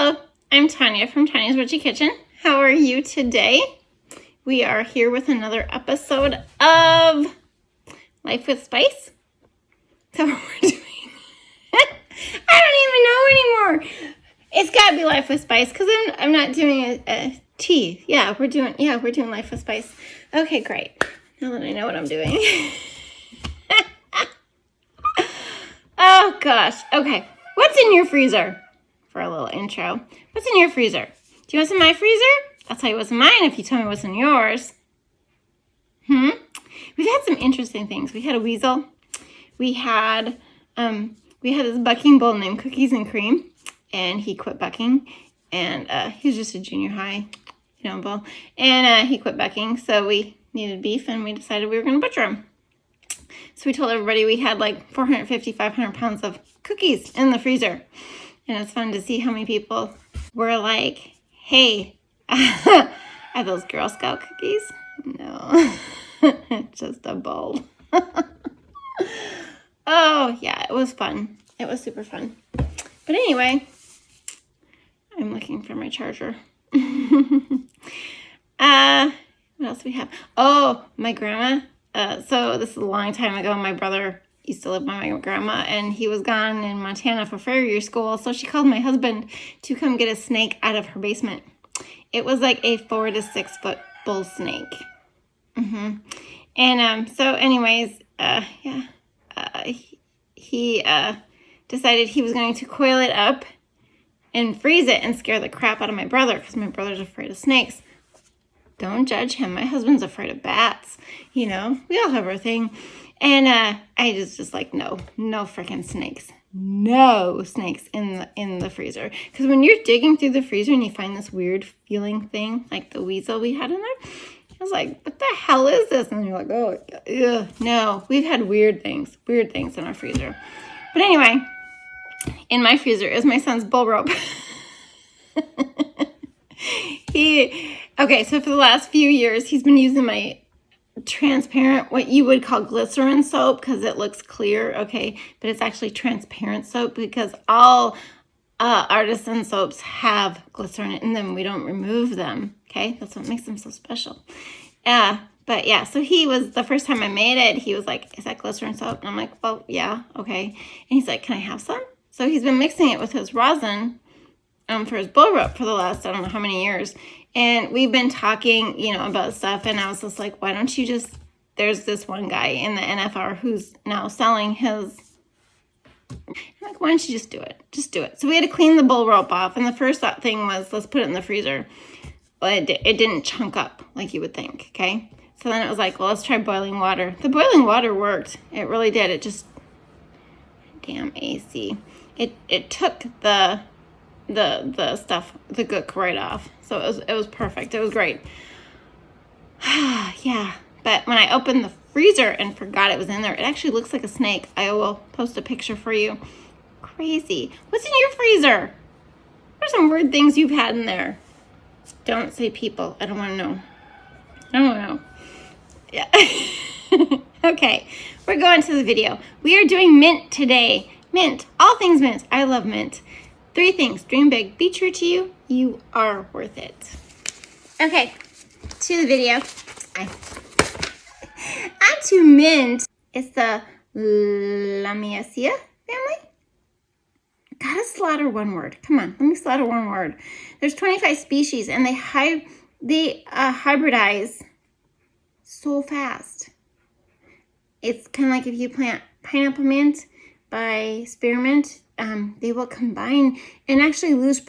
Hello, I'm Tonya from Tonya's Witchy Kitchen. How are you today? We are here with another episode of Life with Spice. That's what we're doing. I don't even know anymore. It's gotta be Life with Spice because I'm not doing a tea. Yeah, we're doing Life with Spice. Okay, great. Now that I know what I'm doing. Oh gosh. Okay. What's in your freezer? For a little intro. What's in your freezer? Do you want some in my freezer? I'll tell you what's in mine if you tell me what's in yours. We've had some interesting things. We had a weasel. We had this bucking bull named Cookies and Cream, and he quit bucking. And he was just a junior high, bull. And he quit bucking, so we needed beef, and we decided we were going to butcher him. So we told everybody we had like 450, 500 pounds of cookies in the freezer. And it's fun to see how many people were like, hey, are those Girl Scout cookies? No, just a bowl. Oh, yeah, it was fun. It was super fun. But anyway, I'm looking for my charger. What else do we have? Oh, my grandma. So this is a long time ago. My brother used to live with my grandma, and he was gone in Montana for farrier school. So she called my husband to come get a snake out of her basement. It was like a 4 to 6 foot bull snake. And so anyways, he decided he was going to coil it up and freeze it and scare the crap out of my brother because my brother's afraid of snakes. Don't judge him. My husband's afraid of bats. We all have our thing. And I just like, no freaking snakes. No snakes in the freezer. Because when you're digging through the freezer and you find this weird feeling thing, like the weasel we had in there, I was like, what the hell is this? And you're like, oh, ugh. No, we've had weird things in our freezer. But anyway, in my freezer is my son's bull rope. So for the last few years, he's been using my transparent, what you would call glycerin soap, because it looks clear, okay? But it's actually transparent soap because all artisan soaps have glycerin in them. We don't remove them, okay? That's what makes them so special. But yeah, so he was, the first time I made it, he was like, is that glycerin soap? And I'm like, well, yeah, okay. And he's like, can I have some? So he's been mixing it with his rosin for his bull rope for the last, I don't know how many years. And we've been talking, about stuff. And I was just like, why don't you just, there's this one guy in the NFR who's now selling his, I'm like, why don't you just do it? Just do it. So we had to clean the bull rope off. And the first thought thing was, let's put it in the freezer. But it didn't chunk up like you would think, okay? So then it was like, well, let's try boiling water. The boiling water worked. It really did. It just, damn AC. It took the stuff, the gook right off. So it was perfect. It was great. Yeah. But when I opened the freezer and forgot it was in there, it actually looks like a snake. I will post a picture for you. Crazy. What's in your freezer? What are some weird things you've had in there? Don't say people. I don't want to know. I don't want to know. Yeah. Okay. We're going to the video. We are doing mint today. Mint. All things mint. I love mint. 3 things. Dream big. Be true to you. You are worth it. Okay. To the video. On to mint. It's the Lamiaceae family. Gotta slaughter one word. Come on. Let me slaughter one word. There's 25 species, and they hybridize so fast. It's kind of like if you plant pineapple mint by spearmint, they will combine and actually lose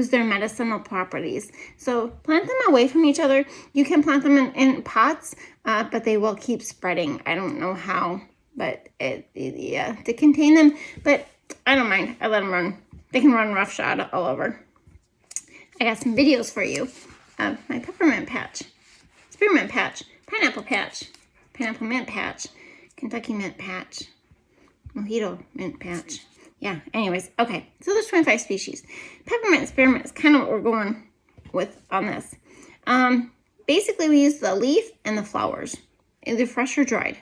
their medicinal properties. So plant them away from each other. You can plant them in pots, but they will keep spreading. I don't know how, but to contain them, but I don't mind. I let them run. They can run roughshod all over. I got some videos for you of my peppermint patch, spearmint patch, pineapple patch, pineapple mint patch, Kentucky mint patch, mojito mint patch. Yeah, anyways, okay. So there's 25 species. Peppermint and spearmint is kind of what we're going with on this. Basically, we use the leaf and the flowers, either fresh or dried.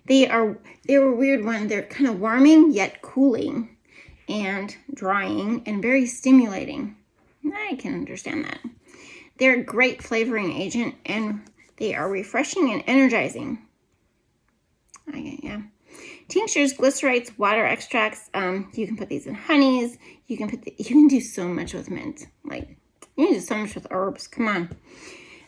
They were weird one. They're kind of warming yet cooling. and drying and very stimulating. I can understand that. They're a great flavoring agent and they are refreshing and energizing. Yeah. Tinctures, glycerites, water extracts. You can put these in honeys. You can do so much with mint. Like, you can do so much with herbs. Come on.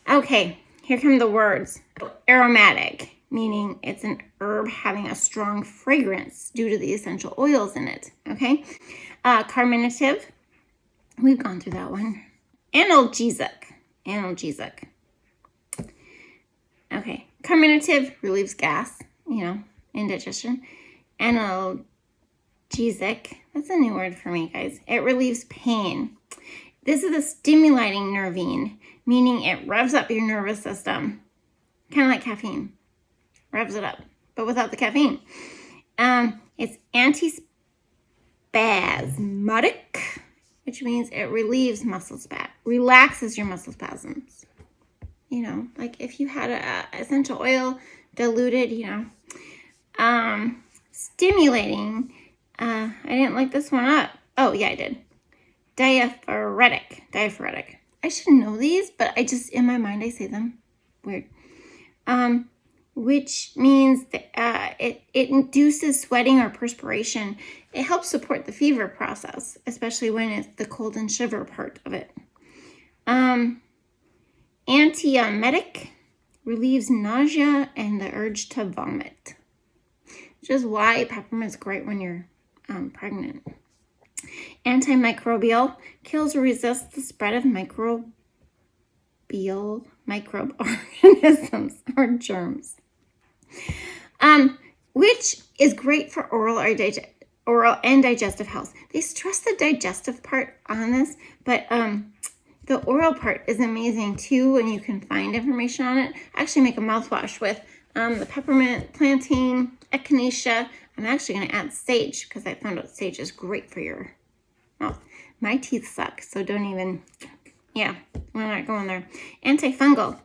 Okay, here come the words. Aromatic, meaning it's an herb having a strong fragrance due to the essential oils in it. Okay. Carminative. We've gone through that one. Analgesic. Okay. Carminative relieves gas, indigestion. Analgesic, that's a new word for me, guys. It relieves pain. This is a stimulating nervine, meaning it revs up your nervous system. Kind of like caffeine. Revs it up, but without the caffeine. It's antispasmodic, which means it relieves relaxes your muscle spasms. Like if you had a essential oil diluted, Stimulating. I didn't look this one up. Oh, yeah, I did. Diaphoretic. I should know these, but in my mind, I say them weird. Which means that, it induces sweating or perspiration. It helps support the fever process, especially when it's the cold and shiver part of it. Antiemetic relieves nausea and the urge to vomit. Which is why peppermint's great when you're pregnant. Antimicrobial kills or resists the spread of microbe organisms or germs. Which is great for oral and digestive health. They stress the digestive part on this, but the oral part is amazing too when you can find information on it. I actually make a mouthwash with the peppermint, plantain, echinacea. I'm actually going to add sage because I found out sage is great for your mouth. My teeth suck, so don't even, we're not going there. Antifungal,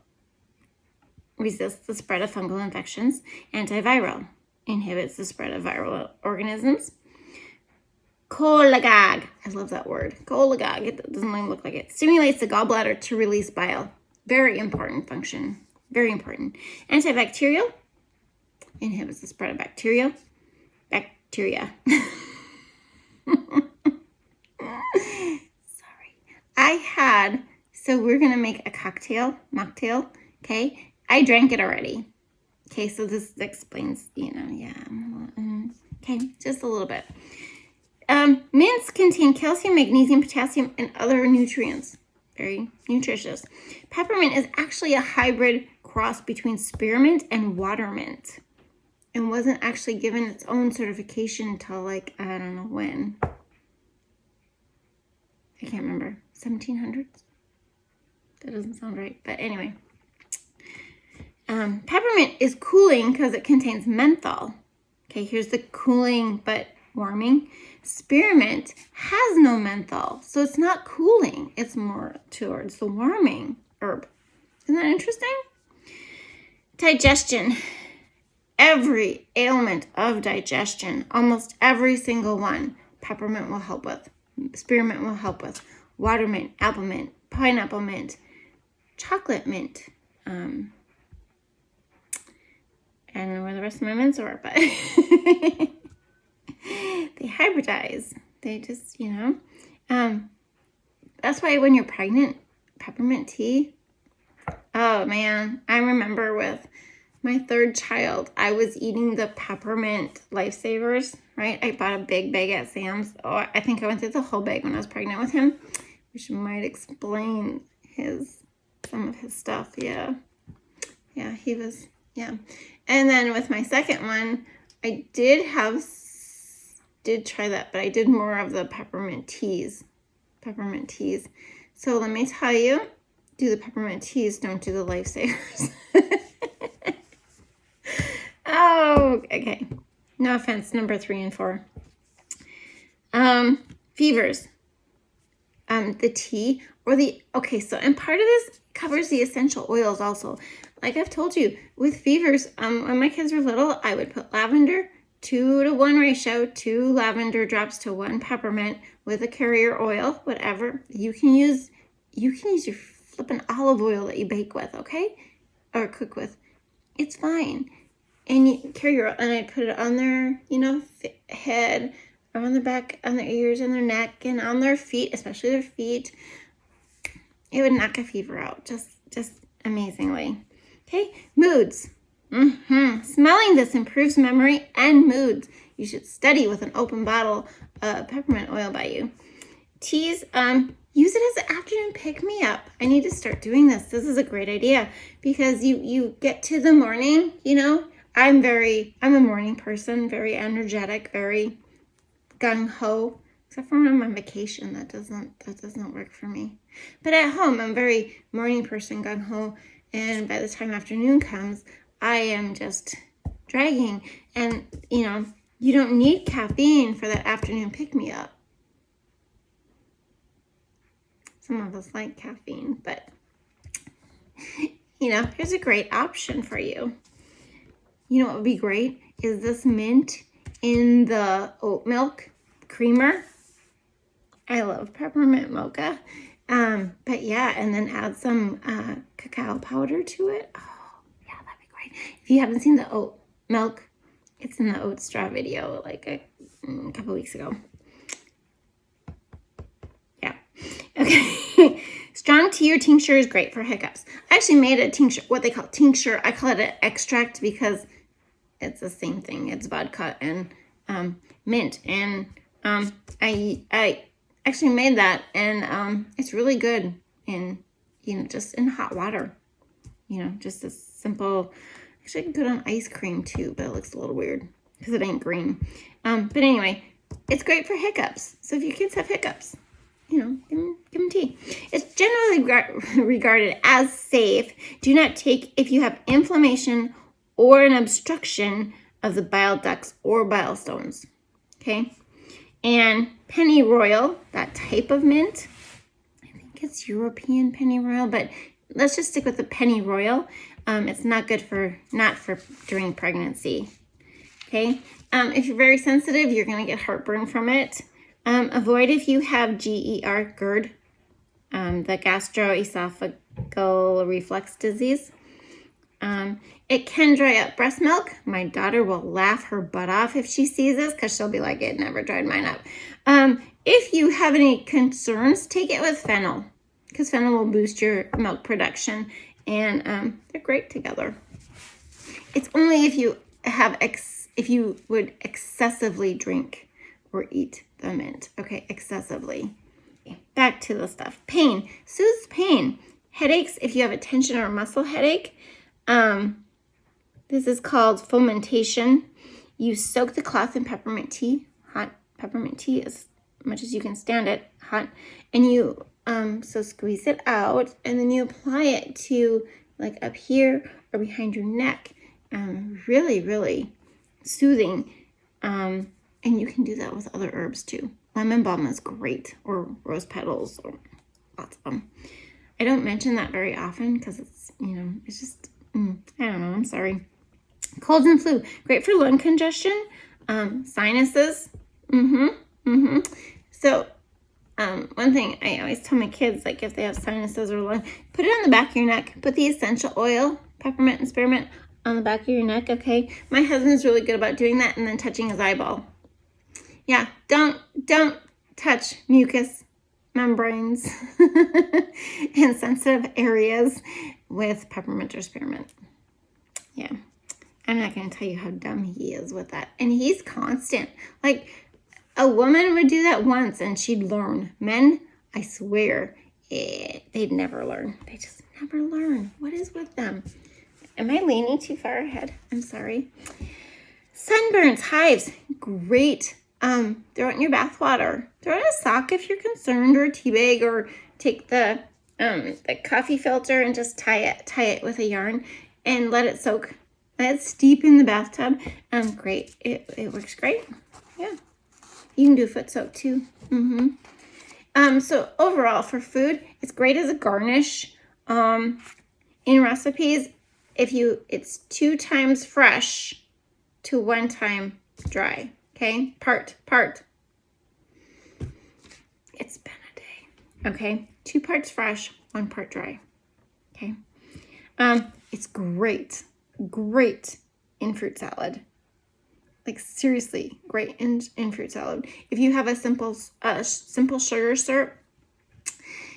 resists the spread of fungal infections. Antiviral, inhibits the spread of viral organisms. Cholagogue, I love that word. Cholagogue, it doesn't even look like it. Stimulates the gallbladder to release bile. Very important function. Very important. Antibacterial, inhibits the spread of bacteria. Sorry. So we're going to make a mocktail, okay? I drank it already. Okay, so this explains, okay, just a little bit. Mints contain calcium, magnesium, potassium, and other nutrients. Very nutritious. Peppermint is actually a hybrid cross between spearmint and watermint, and wasn't actually given its own certification until I don't know when. I can't remember. 1700s? That doesn't sound right, but anyway. Peppermint is cooling because it contains menthol. Okay, here's the cooling but warming. Spearmint has no menthol, so it's not cooling. It's more towards the warming herb. Isn't that interesting? Digestion. Every ailment of digestion, almost every single one, peppermint will help with. Spearmint will help with. Water mint, apple mint, pineapple mint, chocolate mint. I don't know where the rest of my mints are, but they hybridize. They just, that's why when you're pregnant, peppermint tea. Oh man, I remember with my third child, I was eating the peppermint lifesavers, right? I bought a big bag at Sam's. Oh, I think I went through the whole bag when I was pregnant with him, which might explain some of his stuff. Yeah, he was, And then with my second one, I did try that, but I did more of the peppermint teas. So let me tell you, do the peppermint teas, don't do the lifesavers. Oh, okay. No offense, number 3 and 4. Fevers. The tea and part of this covers the essential oils also. Like I've told you, with fevers, when my kids were little, I would put lavender, 2-to-1 ratio, 2 lavender drops to 1 peppermint with a carrier oil, whatever. You can use your flippin' olive oil that you bake with, okay? Or cook with. It's fine. And you carry your, and I put it on their, head, or on the back, on their ears, and their neck, and on their feet, especially their feet. It would knock a fever out, just amazingly. Okay, moods. Smelling this improves memory and moods. You should study with an open bottle of peppermint oil by you. Teas, use it as an afternoon pick-me-up. I need to start doing this. This is a great idea because you get to the morning, I'm a morning person, very energetic, very gung-ho, except for when I'm on vacation. That doesn't work for me. But at home, I'm very morning person, gung-ho, and by the time afternoon comes, I am just dragging. And, you don't need caffeine for that afternoon pick-me-up. Some of us like caffeine, but, here's a great option for you. You know what would be great is this mint in the oat milk creamer. I love peppermint mocha. But yeah, and then add some cacao powder to it. Oh, yeah, that'd be great. If you haven't seen the oat milk, it's in the oat straw video like a couple weeks ago. Yeah. Okay. Strong tea or tincture is great for hiccups. I actually made a tincture, what they call tincture. I call it an extract because it's the same thing. It's vodka and mint. And I actually made that, and it's really good in, just in hot water. Just a simple, actually good on ice cream too, but it looks a little weird because it ain't green. But anyway, it's great for hiccups. So if your kids have hiccups, give them tea. It's generally regarded as safe. Do not take if you have inflammation or an obstruction of the bile ducts or bile stones. Okay. And pennyroyal, that type of mint, I think it's European pennyroyal, but let's just stick with the pennyroyal. It's not good not for during pregnancy. Okay. If you're very sensitive, you're going to get heartburn from it. Avoid if you have GERD, the gastroesophageal reflux disease. It can dry up breast milk. My daughter will laugh her butt off if she sees this because she'll be like, it never dried mine up. If you have any concerns, take it with fennel because fennel will boost your milk production, and they're great together. It's only if you have if you would excessively drink or eat the mint. Okay, excessively. Okay, back to the stuff. Pain. Soothes pain. Headaches, if you have a tension or a muscle headache. This is called fomentation. You soak the cloth in peppermint tea, hot peppermint tea, as much as you can stand it, hot, and you so squeeze it out, and then you apply it to like up here or behind your neck. Really, really soothing. And you can do that with other herbs too. Lemon balm is great, or rose petals, or lots of them. I don't mention that very often because it's, it's just, I don't know, I'm sorry. Colds and flu, great for lung congestion, sinuses. So, one thing I always tell my kids, like if they have sinuses or lung, put it on the back of your neck. Put the essential oil, peppermint and spearmint, on the back of your neck, okay? My husband's really good about doing that and then touching his eyeball. Yeah, don't touch mucus membranes and sensitive areas with peppermint or spearmint. Yeah, I'm not going to tell you how dumb he is with that. And he's constant. Like, a woman would do that once and she'd learn. Men, I swear, they'd never learn. They just never learn. What is with them? Am I leaning too far ahead? I'm sorry. Sunburns, hives, great. Throw it in your bath water. Throw it in a sock if you're concerned, or a tea bag, or take the coffee filter and just tie it with a yarn and let it soak. Let it steep in the bathtub. Great. It works great. Yeah. You can do foot soak too. So overall for food, it's great as a garnish. In recipes, it's 2 times fresh to 1 time dry. Okay, part. It's been a day. Okay, 2 parts fresh, 1 part dry. Okay, it's great in fruit salad. Like seriously, great in fruit salad. If you have a simple sugar syrup,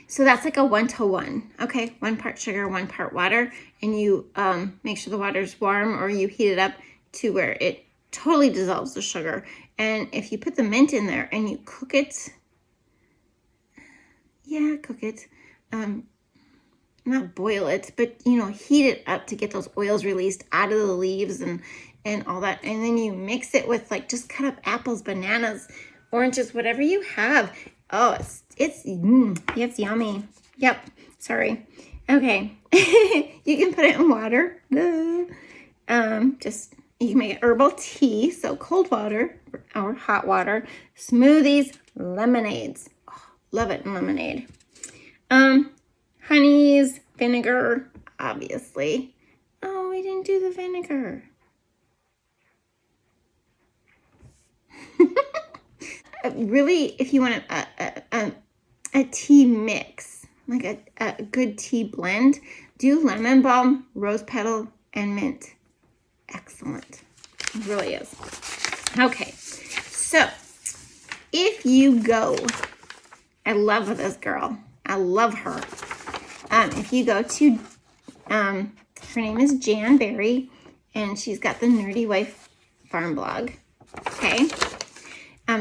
so that's like a 1-to-1. Okay, 1 part sugar, 1 part water, and you make sure the water's warm, or you heat it up to where it totally dissolves the sugar. And if you put the mint in there and you cook it, not boil it, but heat it up to get those oils released out of the leaves and all that. And then you mix it with like, just cut up apples, bananas, oranges, whatever you have. Oh, it's yummy. Yep. Sorry. Okay. You can put it in water. You can make it herbal tea, so cold water or hot water, smoothies, lemonades. Oh, love it in lemonade. Honeys, vinegar, obviously. Oh, we didn't do the vinegar. Really, if you want a tea mix, like a good tea blend, do lemon balm, rose petal, and mint. Excellent. It really is. Okay, so if you go, I love this girl. I love her. If you go to, her name is Jan Berry, and she's got the Nerdy Wife farm blog. Okay.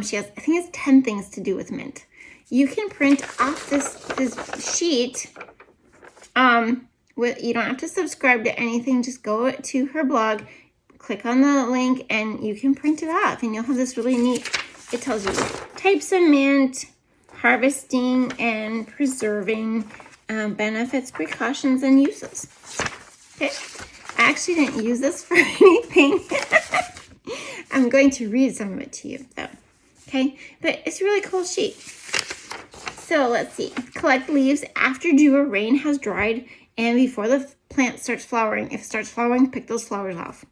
She has, I think it's 10 things to do with mint. You can print off this sheet. You don't have to subscribe to anything. Just go to her blog, click on the link, and you can print it off. And you'll have this really neat, it tells you types of mint, harvesting and preserving, benefits, precautions, and uses. Okay. I actually didn't use this for anything. I'm going to read some of it to you, though. Okay, but it's a really cool sheet. So let's see. Collect leaves after dew or rain has dried and before the plant starts flowering. If it starts flowering, pick those flowers off.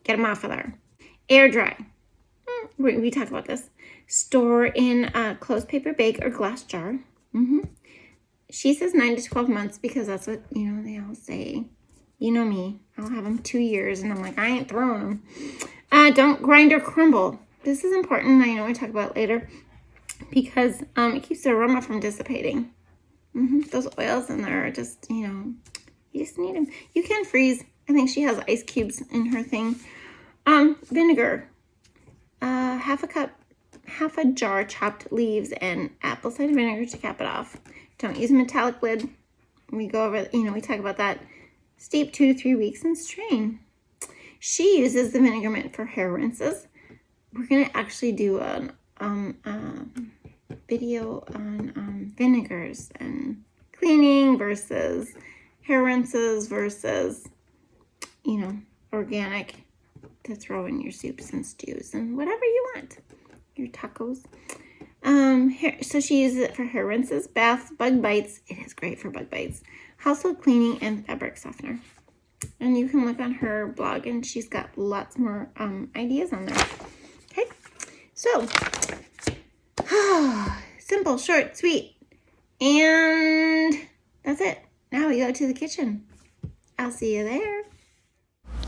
Get them off of there. Air dry. We talked about this. Store in a closed paper bag or glass jar. She says 9 to 12 months because that's what, they all say. You know me. I'll have them 2 years and I'm like, I ain't throwing them. Don't grind or crumble. This is important. I know we talk about it later because it keeps the aroma from dissipating. Those oils in there are just, you just need them. You can freeze. I think she has ice cubes in her thing. Vinegar. Half a jar chopped leaves and apple cider vinegar to cap it off. Don't use a metallic lid. We go over, we talk about that. Steep 2 to 3 weeks and strain. She uses the vinegar mint for hair rinses. We're going to actually do a video on vinegars and cleaning versus hair rinses versus, organic to throw in your soups and stews and whatever you want. Your tacos. So she uses it for hair rinses, baths, bug bites. It is great for bug bites. Household cleaning and fabric softener. And you can look on her blog and she's got lots more ideas on there. Okay, so simple, short, sweet, and that's it. Now we go to the kitchen. I'll see you there.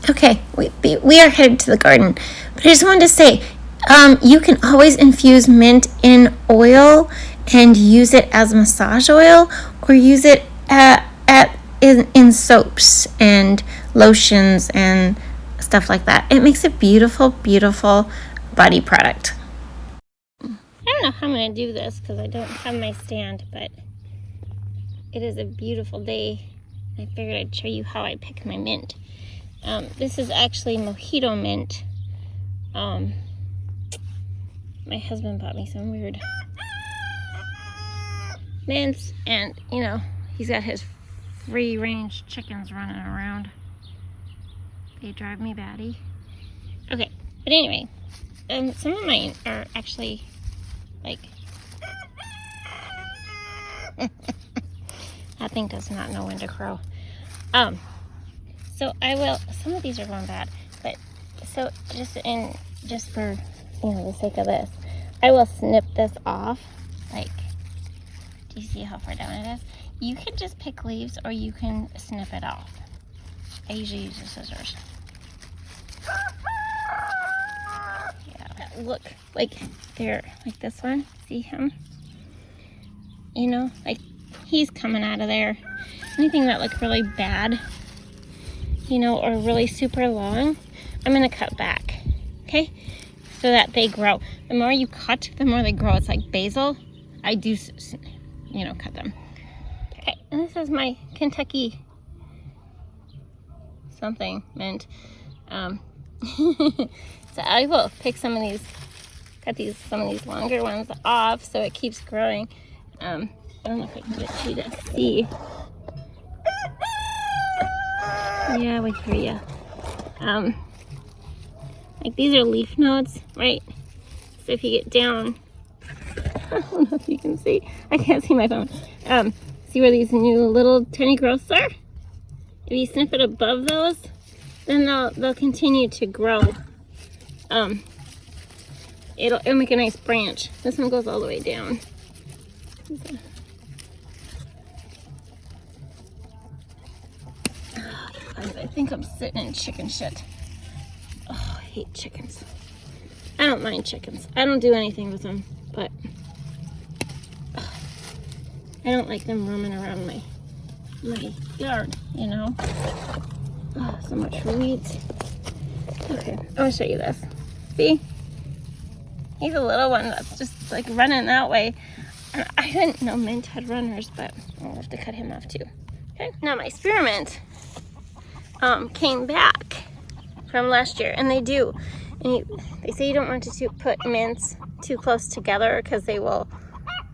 Okay, we are headed to the garden, but I just wanted to say, you can always infuse mint in oil and use it as massage oil, or use it in soaps and lotions and stuff like that. It makes a beautiful, beautiful body product. I don't know how I'm going to do this because I don't have my stand, but it is a beautiful day. I figured I'd show you how I pick my mint. This is actually mojito mint. My husband bought me some weird mints, and he's got his free range chickens running around. They drive me batty. Okay, but anyway, some of mine are actually like that thing does not know when to crow. So I will, some of these are going bad, but so just in just for, the sake of this, I will snip this off. Like, do you see how far down it is? You can just pick leaves or you can snip it off. I usually use the scissors. Yeah, look, like there, like this one, see him? Like he's coming out of there. Anything that looked really bad, or really super long, I'm gonna cut back, okay? So that they grow. The more you cut, the more they grow. It's like basil. I do, cut them. Okay, and this is my Kentucky something mint. So I will pick some of these, some of these longer ones off so it keeps growing. I don't know if I can get you to see. Yeah, we hear you. Like these are leaf nodes, right? So if you get down, I don't know if you can see. I can't see my phone. See where these new little tiny growths are? If you snip it above those, then they'll continue to grow. It'll make a nice branch. This one goes all the way down. I think I'm sitting in chicken shit. Oh, I hate chickens. I don't mind chickens. I don't do anything with them, but I don't like them roaming around my yard, Oh, so much weeds. Okay, I'm gonna show you this. See? He's a little one that's just like running that way. I didn't know mint had runners, but I'll have to cut him off too. Okay, now my spearmint came back from last year, and they do. And they say you don't want to put mints too close together because they will,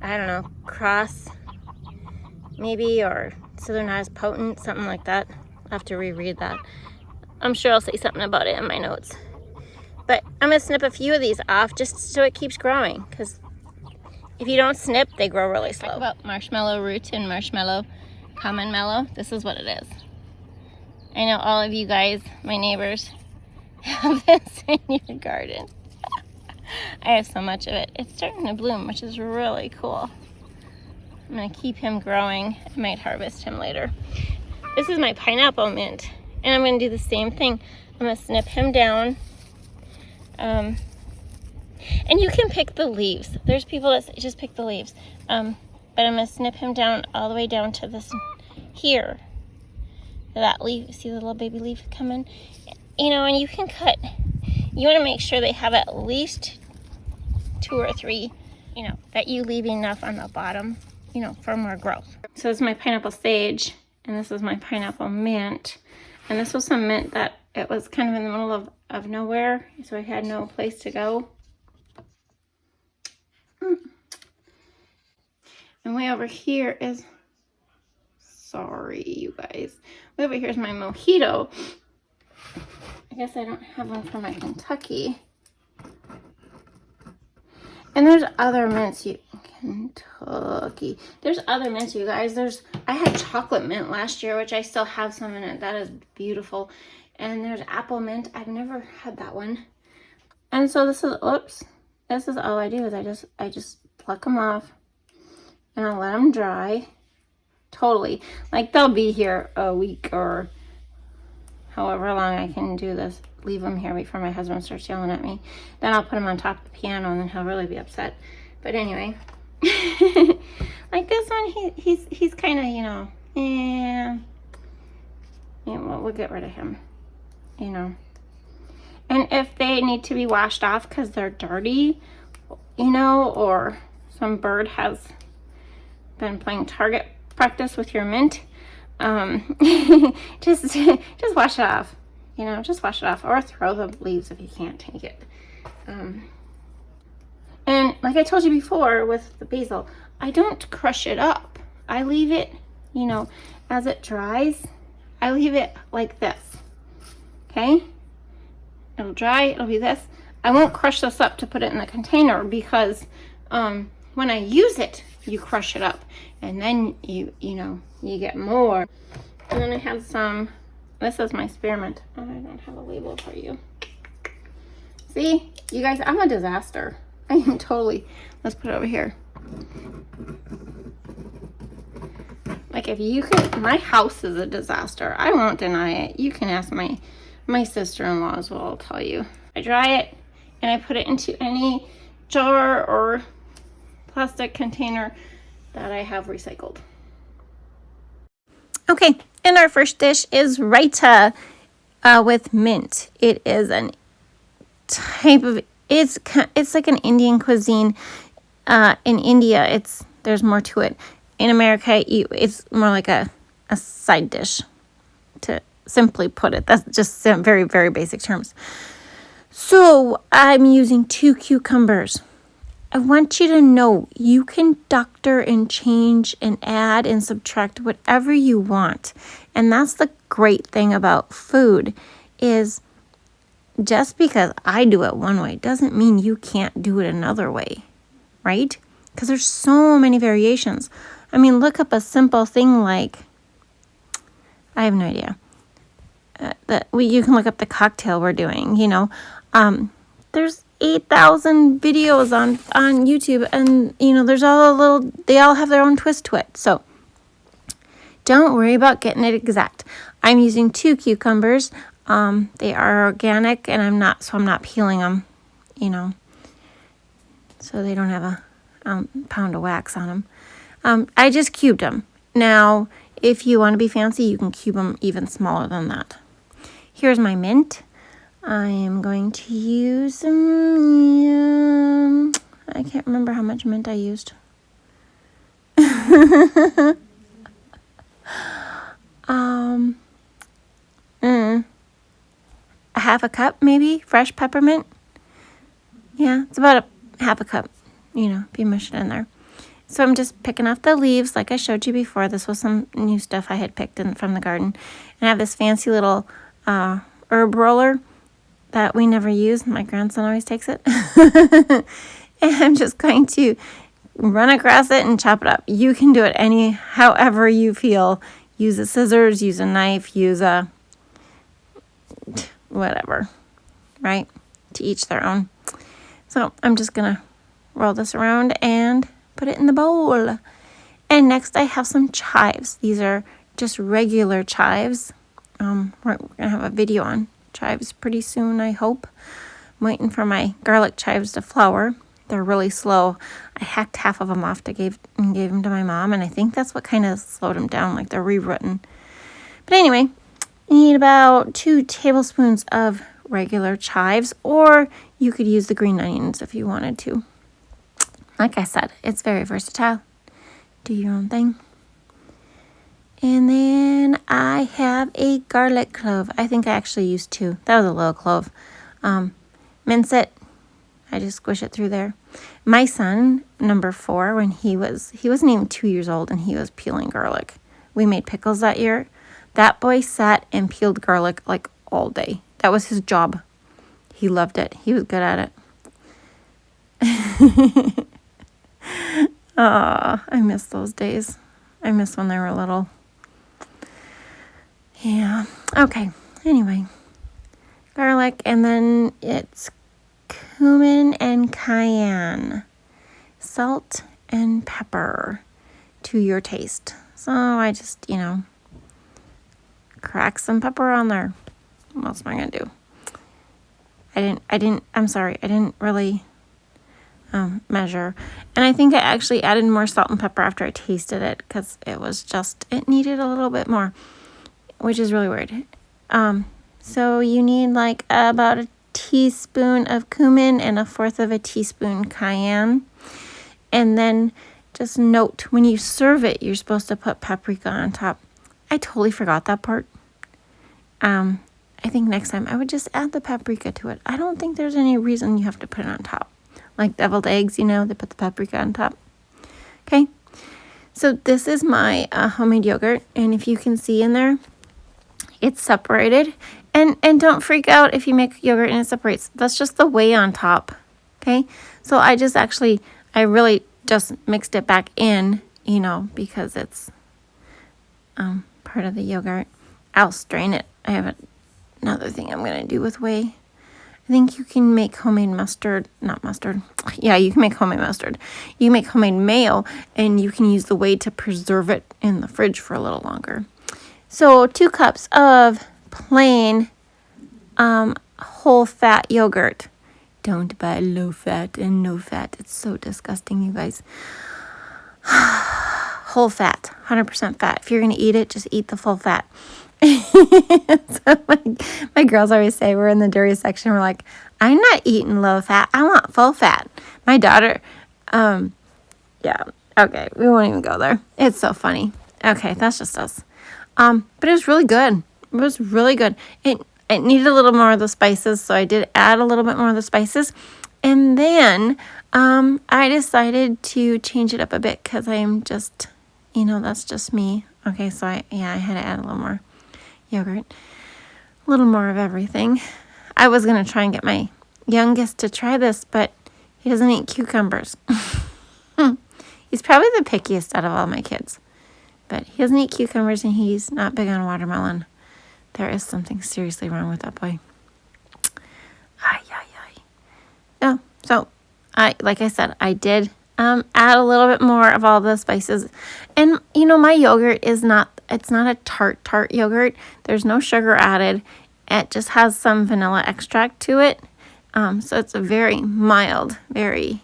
I don't know, cross maybe, or so they're not as potent, something like that. I'll have to reread that. I'm sure I'll say something about it in my notes. But I'm gonna snip a few of these off just so it keeps growing, because if you don't snip, they grow really slow. Talk about marshmallow root and marshmallow common mellow. This is what it is. I know all of you guys, my neighbors, have this in your garden. I have so much of it. It's starting to bloom, which is really cool. I'm gonna keep him growing. I might harvest him later. This is my pineapple mint, and I'm gonna do the same thing. I'm gonna snip him down. And you can pick the leaves. There's people that just pick the leaves. But I'm gonna snip him down all the way down to this here. That leaf, see the little baby leaf coming? And you can cut, you wanna make sure they have at least 2 or 3, that you leave enough on the bottom, for more growth. So this is my pineapple sage, and this is my pineapple mint. And this was some mint that it was kind of in the middle of nowhere, so I had no place to go. And way over here is, sorry you guys, way over here is my mojito. I guess I don't have one for my Kentucky. And there's other mints, Kentucky. There's other mints, you guys. I had chocolate mint last year, which I still have some in it. That is beautiful. And there's apple mint. I've never had that one. And so this is, oops. This is all I do is I just pluck them off and I'll let them dry. Totally. Like they'll be here a week or however long I can do this. Leave them here before my husband starts yelling at me. Then I'll put them on top of the piano and then he'll really be upset. But anyway, like this one, he's kind of, we'll get rid of him, And if they need to be washed off because they're dirty, or some bird has been playing target practice with your mint, just wash it off. Just wash it off, or throw the leaves if you can't take it. And like I told you before with the basil, I don't crush it up. I leave it, as it dries, I leave it like this. Okay? It'll dry, it'll be this. I won't crush this up to put it in the container because when I use it, you crush it up and then you get more. And then I have some, this is my spearmint. Oh, I don't have a label for you. See, you guys, I'm a disaster. I am totally, let's put it over here. Like if you can, my house is a disaster. I won't deny it. You can ask my sister-in-law as well, I'll tell you. I dry it and I put it into any jar or plastic container that I have recycled. Okay, and our first dish is raita with mint. It is an type of, it's like an Indian cuisine. In India, there's more to it. In America, it's more like a side dish, to simply put it. That's just some very, very basic terms. So I'm using 2 cucumbers. I want you to know you can doctor and change and add and subtract whatever you want. And that's the great thing about food is just because I do it one way doesn't mean you can't do it another way, right? Because there's so many variations. I mean, look up a simple thing like, I have no idea. You can look up the cocktail we're doing, you know. There's 8,000 videos on YouTube, and, you know, they all have their own twist to it. So don't worry about getting it exact. I'm using 2 cucumbers. They are organic, and I'm not peeling them, you know, so they don't have a pound of wax on them. I just cubed them. Now, if you want to be fancy, you can cube them even smaller than that. Here's my mint. I am going to use some, I can't remember how much mint I used. A half a cup, maybe, fresh peppermint. Yeah, it's about a half a cup, you know, if you mush it in there. So I'm just picking off the leaves like I showed you before. This was some new stuff I had picked from the garden. And I have this fancy little herb roller that we never use. My grandson always takes it. And I'm just going to run across it and chop it up. You can do it however you feel. Use a scissors, use a knife, use a whatever, right? To each their own. So I'm just going to roll this around and put it in the bowl. And next I have some chives. These are just regular chives. We're going to have a video on chives pretty soon, I hope. I'm waiting for my garlic chives to flower. They're really slow. I hacked half of them off and gave them to my mom, and I think that's what kind of slowed them down, like they're rerooting. But anyway, you need about 2 tablespoons of regular chives, or you could use the green onions if you wanted to. Like I said, it's very versatile. Do your own thing. And then I have a garlic clove. I think I actually used 2. That was a little clove. Mince it. I just squish it through there. My son, number 4, when he wasn't even 2 years old, and he was peeling garlic. We made pickles that year. That boy sat and peeled garlic like all day. That was his job. He loved it. He was good at it. I miss those days. I miss when they were little. Yeah. Okay. Anyway. Garlic, and then it's cumin and cayenne. Salt and pepper to your taste. So I just, crack some pepper on there. What else am I going to do? I didn't really measure. And I think I actually added more salt and pepper after I tasted it, because it needed a little bit more, which is really weird. So you need like about a teaspoon of cumin and 1/4 of a teaspoon cayenne. And then just note, when you serve it, you're supposed to put paprika on top. I totally forgot that part. I think next time I would just add the paprika to it. I don't think there's any reason you have to put it on top. Like deviled eggs, they put the paprika on top. Okay, so this is my homemade yogurt, and if you can see in there, it's separated. And don't freak out if you make yogurt and it separates. That's just the whey on top. Okay, so I really just mixed it back in, because it's part of the yogurt. I'll strain it. I have another thing I'm going to do with whey. I think you can make homemade mustard, not mustard. Yeah, you can make homemade mustard. You can make homemade mayo, and you can use the whey to preserve it in the fridge for a little longer. So 2 cups of plain whole fat yogurt. Don't buy low fat and no fat. It's so disgusting, you guys. Whole fat, 100% fat. If you're going to eat it, just eat the full fat. So my girls always say, we're in the dairy section, we're like, I'm not eating low fat. I want full fat. My daughter, yeah, okay, we won't even go there. It's so funny. Okay, that's just us. But it was really good. It was really good. It needed a little more of the spices, so I did add a little bit more of the spices. And then I decided to change it up a bit because I'm just, that's just me. Okay, so I had to add a little more yogurt, a little more of everything. I was going to try and get my youngest to try this, but he doesn't eat cucumbers. He's probably the pickiest out of all my kids, but he doesn't eat cucumbers and he's not big on watermelon. There is something seriously wrong with that boy. Yeah, so like I said, I did add a little bit more of all the spices. And, my yogurt it's not a tart yogurt. There's no sugar added. It just has some vanilla extract to it. So it's a very mild, very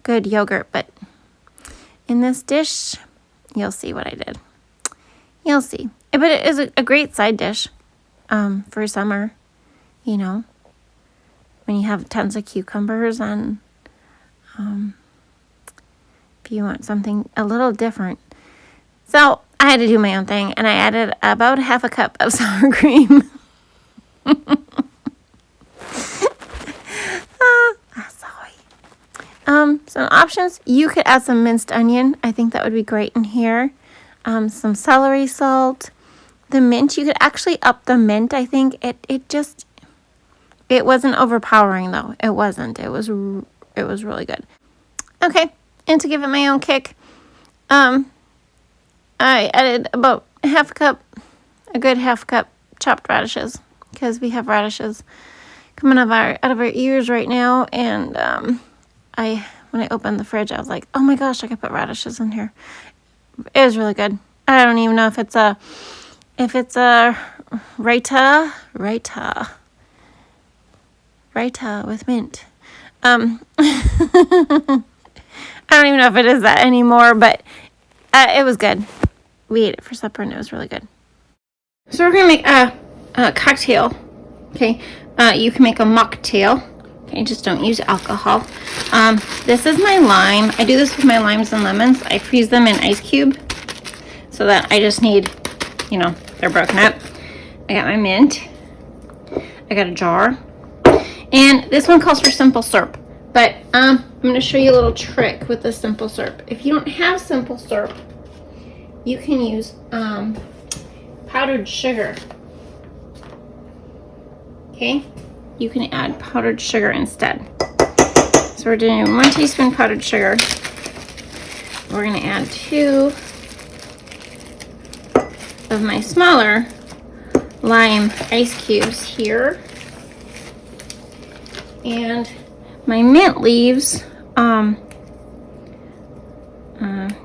good yogurt. But in this dish, you'll see what I did. You'll see. But it is a great side dish for summer, when you have tons of cucumbers and if you want something a little different. So I had to do my own thing, and I added about 1/2 cup of sour cream. Some options, you could add some minced onion. I think that would be great in here. Some celery salt. The mint, you could actually up the mint. I think it wasn't overpowering though. It wasn't. It was really good. Okay, and to give it my own kick, I added about a good 1/2 cup chopped radishes, because we have radishes coming out of our ears right now. And when I opened the fridge, I was like, oh my gosh, I could put radishes in here. It was really good. I don't even know if it's a raita with mint. I don't even know if it is that anymore, but it was good. We ate it for supper and it was really good. So we're going to make a cocktail. Okay. You can make a mocktail. Okay. Just don't use alcohol. This is my lime. I do this with my limes and lemons. I freeze them in ice cube so that I just need, they're broken up. I got my mint. I got a jar. And this one calls for simple syrup. But I'm going to show you a little trick with the simple syrup. If you don't have simple syrup, you can use powdered sugar. Okay? You can add powdered sugar instead. So we're doing 1 teaspoon powdered sugar. We're going to add 2 of my smaller lime ice cubes here. And my mint leaves,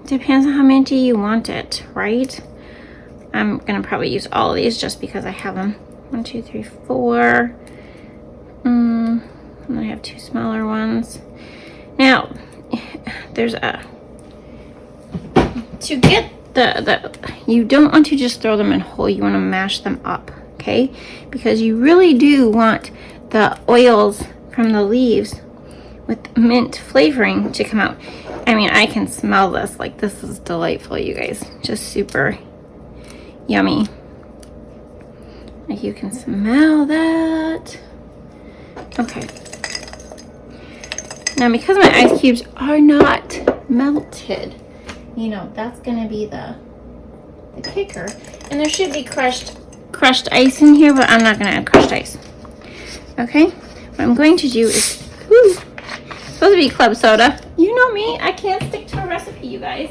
depends on how minty you want it, right? I'm going to probably use all of these just because I have them. 1, 2, 3, 4. And I have 2 smaller ones. Now, there's to get you don't want to just throw them in whole, you want to mash them up, okay? Because you really do want the oils from the leaves with mint flavoring to come out. I mean, I can smell this. Like, this is delightful, you guys. Just super yummy. Like, you can smell that. Okay. Now, because my ice cubes are not melted, that's gonna be the kicker. And there should be crushed ice in here, but I'm not gonna add crushed ice. Okay? What I'm going to do is, it's supposed to be club soda. You know me, I can't stick to a recipe, you guys.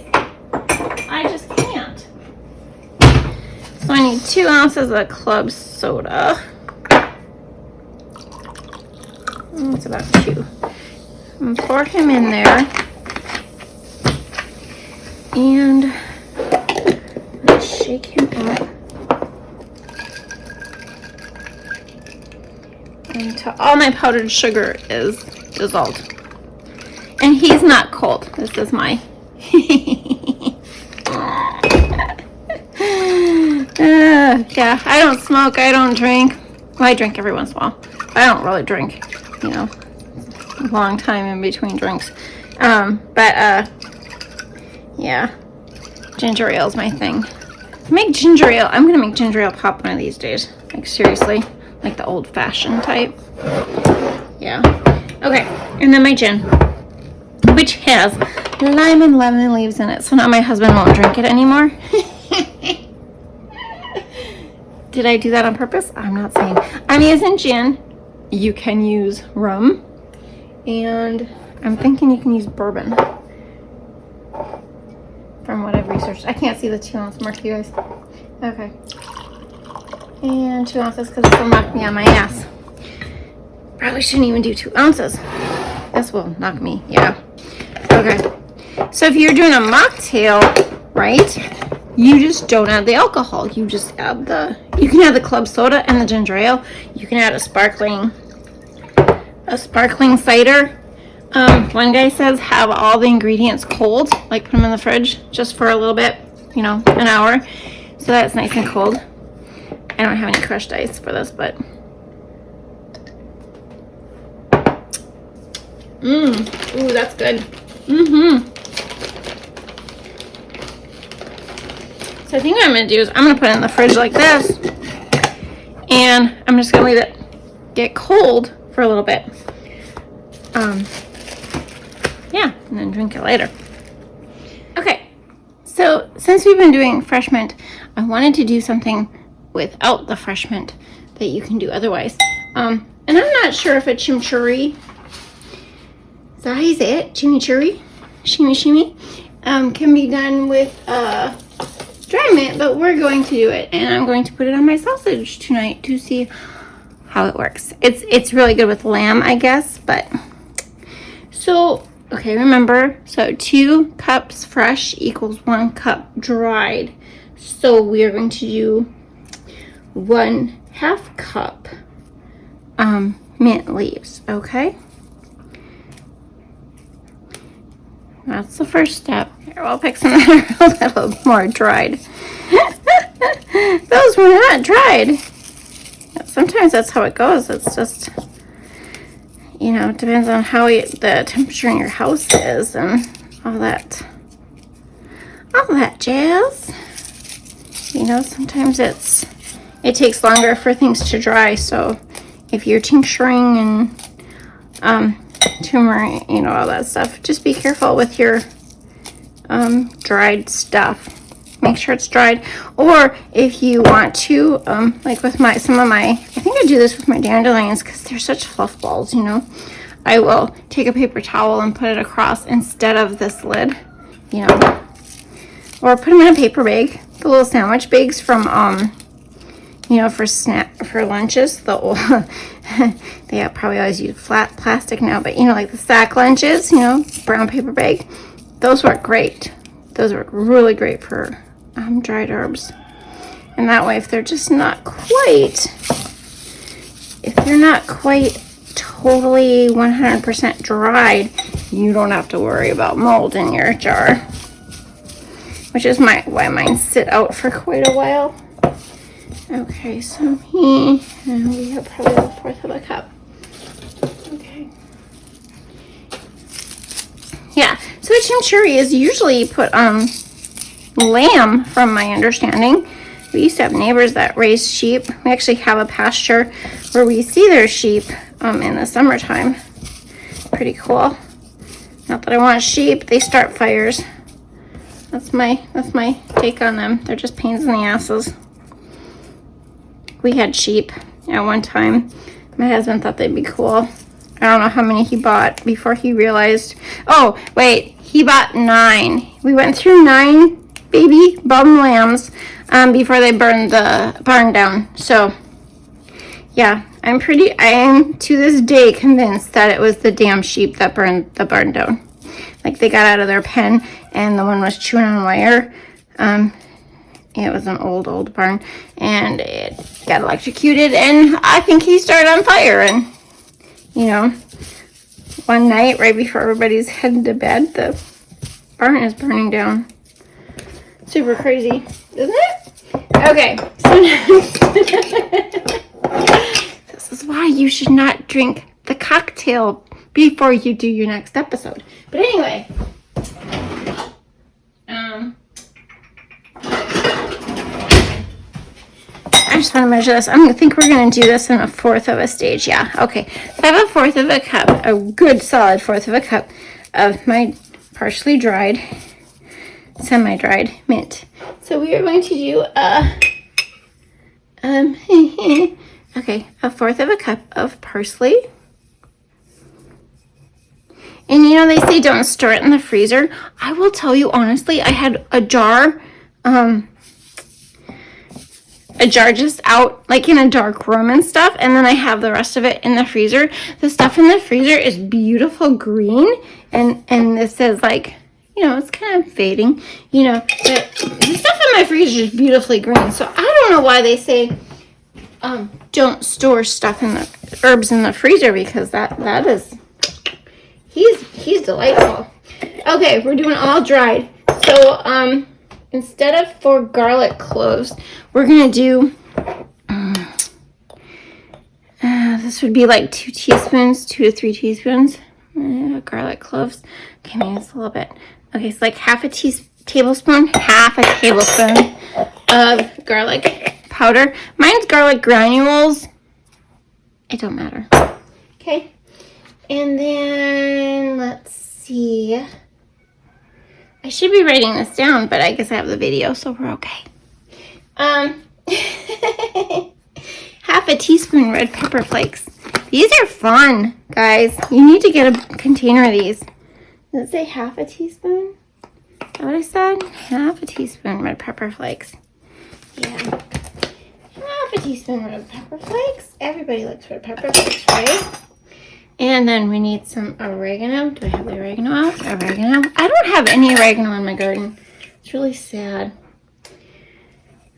I just can't. So I need 2 ounces of club soda. That's about 2. And pour him in there. And shake him up until all my powdered sugar is dissolved. And he's not cold. This is my yeah, I don't smoke, I don't drink. Well, I drink every once in a while. I don't really drink, you know, a long time in between drinks. Yeah, ginger ale is my thing. Make ginger ale. I'm gonna make ginger ale pop one of these days. Like seriously, like the old-fashioned type. Yeah. Okay, and then my gin, which has lime and lemon leaves in it. So now my husband won't drink it anymore. Did I do that on purpose? I'm not saying. I'm using gin. You can use rum, and I'm thinking you can use bourbon. From what I've researched. I can't see the 2-ounce mark, you guys. Okay. And 2 ounces because this will knock me on my ass. Probably shouldn't even do 2 ounces. This will knock me, yeah. Okay. So if you're doing a mocktail, right, you just don't add the alcohol. You just add you can add the club soda and the ginger ale. You can add a sparkling cider. One guy says have all the ingredients cold, like put them in the fridge just for a little bit, you know, an hour. So that's nice and cold. I don't have any crushed ice for this, but. Ooh, that's good. So I think what I'm going to do is I'm going to put it in the fridge like this. And I'm just going to leave it get cold for a little bit. Yeah, and then drink it later. Okay, so since we've been doing fresh mint, I wanted to do something without the fresh mint that you can do otherwise. And I'm not sure if a chimichurri, is that how you say it? Chimichurri? Shimi, can be done with dry mint, but we're going to do it, and I'm going to put it on my sausage tonight to see how it works. It's really good with lamb, I guess, but so. Okay, remember, so 2 cups fresh equals 1 cup dried. So we are going to do 1/2 cup mint leaves, okay? That's the first step. Here, we'll pick some that are a little more dried. Those were not dried. Sometimes that's how it goes. It's just, you know, it depends on how the temperature in your house is and all that jazz. You know, sometimes it takes longer for things to dry. So if you're tincturing and turmeric, you know, all that stuff, just be careful with your dried stuff. Make sure it's dried. Or if you want to, like with I think I do this with my dandelions because they're such fluff balls, you know. I will take a paper towel and put it across instead of this lid, you know. Or put them in a paper bag. The little sandwich bags from, you know, for lunches. The old, they probably always use flat plastic now, but you know, like the sack lunches, you know, brown paper bag. Those work great. Those work really great for dried herbs. And that way, if they're not quite totally 100% dried, you don't have to worry about mold in your jar. Which is why mine sit out for quite a while. Okay, so we have probably 1/4 of a cup. Okay. Yeah, so a chimichurri is usually put on lamb, from my understanding. We used to have neighbors that raised sheep. We actually have a pasture where we see their sheep in the summertime. Pretty cool. Not that I want sheep, they start fires. That's my take on them. They're just pains in the asses. We had sheep at one time. My husband thought they'd be cool. I don't know how many he bought before he realized. Oh, wait, he bought 9. We went through 9 baby bum lambs before they burned the barn down. So, yeah, I am to this day convinced that it was the damn sheep that burned the barn down. Like they got out of their pen and the one was chewing on wire. It was an old barn and it got electrocuted and I think he started on fire. And, you know, one night right before everybody's heading to bed, the barn is burning down. Super crazy, isn't it? Okay, so this is why you should not drink the cocktail before you do your next episode. But anyway, I just want to measure this. I think we're going to do this in 1/4 of a stage. Yeah, okay. So I have 1/4 of a cup, a good solid 1/4 of a cup of my partially dried, semi-dried mint. So we are going to do okay, 1/4 of a cup of parsley. And you know, they say don't store it in the freezer. I will tell you honestly, I had a jar just out like in a dark room and stuff, and then I have the rest of it in the freezer. The stuff in the freezer is beautiful green, and this is like, you know, it's kind of fading, you know, but the stuff in my freezer is beautifully green. So I don't know why they say don't store stuff in the herbs in the freezer, because that is, he's delightful. Okay, we're doing all dried. So instead of 4 garlic cloves, we're gonna do this would be like 2 teaspoons, 2 to 3 teaspoons garlic cloves. Okay, maybe it's a little bit. Okay, it's like half a tablespoon of garlic powder. Mine's garlic granules. It don't matter. Okay, and then let's see. I should be writing this down, but I guess I have the video, so we're okay. Half a teaspoon red pepper flakes. These are fun, guys. You need to get a container of these. Does it say half a teaspoon? Is that what I said? Half a teaspoon red pepper flakes. Yeah. Half a teaspoon red pepper flakes. Everybody likes red pepper flakes, right? And then we need some oregano. Do I have the oregano out? Oregano. I don't have any oregano in my garden. It's really sad.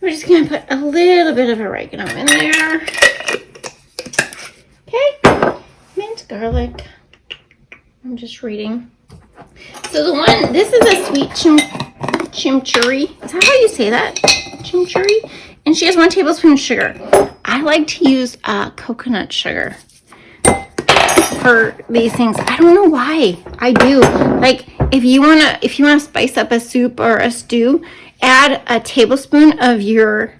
We're just going to put a little bit of oregano in there. Okay. Mint, garlic. I'm just reading. So the one, this is a sweet chimichurri. Is that how you say that? Chimichurri? And she has 1 tablespoon sugar. I like to use coconut sugar for these things. I don't know why. I do. Like if you wanna spice up a soup or a stew, add a tablespoon of your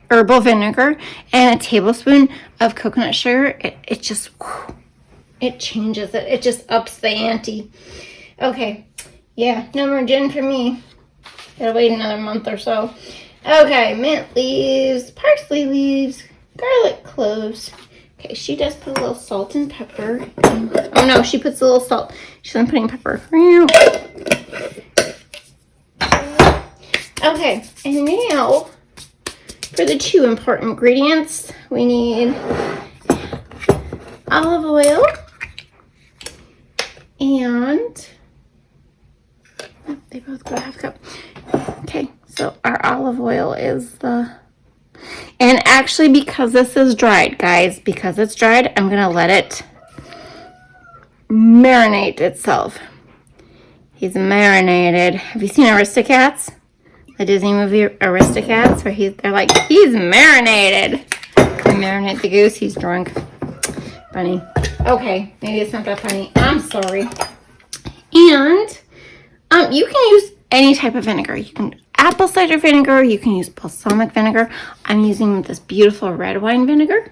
herbal vinegar and a tablespoon of coconut sugar. It just, it changes it. It just ups the ante. Okay. Yeah, no more gin for me. Gotta wait another month or so. Okay, mint leaves, parsley leaves, garlic cloves. Okay, she does put a little salt and pepper. Oh no, she puts a little salt. She's not putting pepper. Okay, and now for the 2 important ingredients, we need olive oil and they both go 1/2 cup. Okay, so our olive oil is and actually, because this is dried, guys, because it's dried, I'm gonna let it marinate itself. He's marinated. Have you seen Aristocats? The Disney movie Aristocats, where they're like, he's marinated. We marinate the goose, he's drunk. Funny. Okay, maybe it's not that funny. I'm sorry. And you can use any type of vinegar. You can apple cider vinegar, you can use balsamic vinegar. I'm using this beautiful red wine vinegar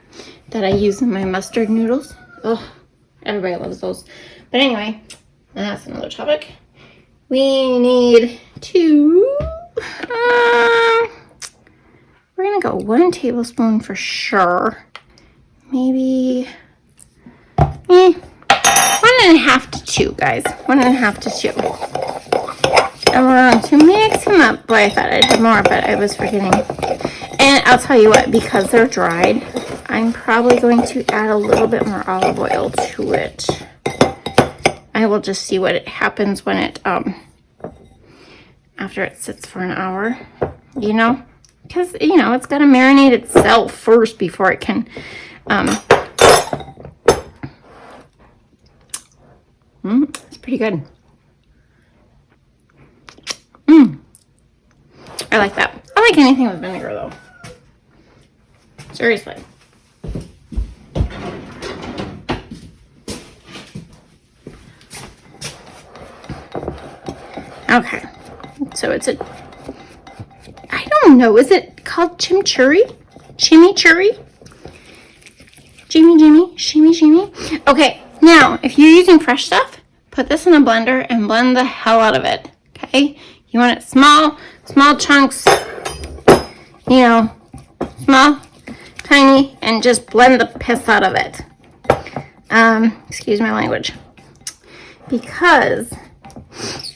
that I use in my mustard noodles. Oh, everybody loves those. But anyway, that's another topic. We need we're gonna go 1 tablespoon for sure. Maybe 1.5 to 2, guys. 1.5 to 2. And we're going to mix them up. Boy, I thought I'd have more, but I was forgetting. And I'll tell you what, because they're dried, I'm probably going to add a little bit more olive oil to it. I will just see what happens when it, after it sits for an hour, you know, because, you know, it's got to marinate itself first before it can, it's pretty good. I like that. I like anything with vinegar, though. Seriously. Okay. So it's a, I don't know, is it called chimichurri? Chimichurri? Shimmy. Okay, now, if you're using fresh stuff, put this in a blender and blend the hell out of it, okay? You want it small chunks, you know, small, tiny, and just blend the piss out of it. Excuse my language. Because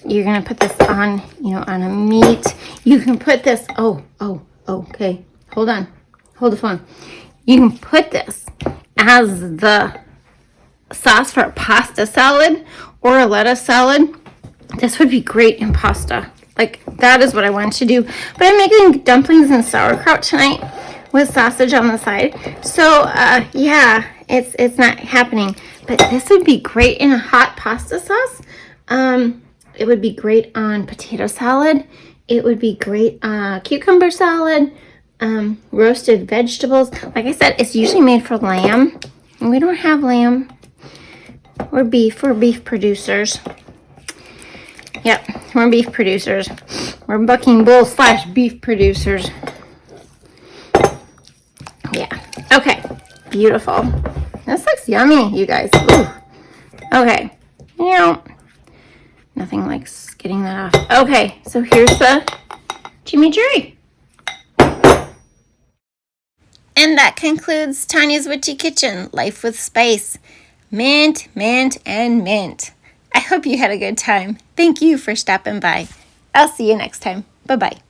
you're gonna put this on, you know, on a meat. You can put this, okay, hold on, hold the phone. You can put this as the sauce for a pasta salad or a lettuce salad. This would be great in pasta. Like, that is what I want to do. But I'm making dumplings and sauerkraut tonight with sausage on the side. So, yeah, it's not happening. But this would be great in a hot pasta sauce. It would be great on potato salad. It would be great cucumber salad, roasted vegetables. Like I said, it's usually made for lamb. And we don't have lamb or beef. We're beef producers. Yep, we're beef producers. We're bucking bull / beef producers. Yeah. Okay. Beautiful. This looks yummy, you guys. Ooh. Okay. You know, nothing like getting that off. Okay, so here's the chimichurri. And that concludes Tonya's Witchy Kitchen, Life with Spice. Mint, mint, and mint. I hope you had a good time. Thank you for stopping by. I'll see you next time. Bye-bye.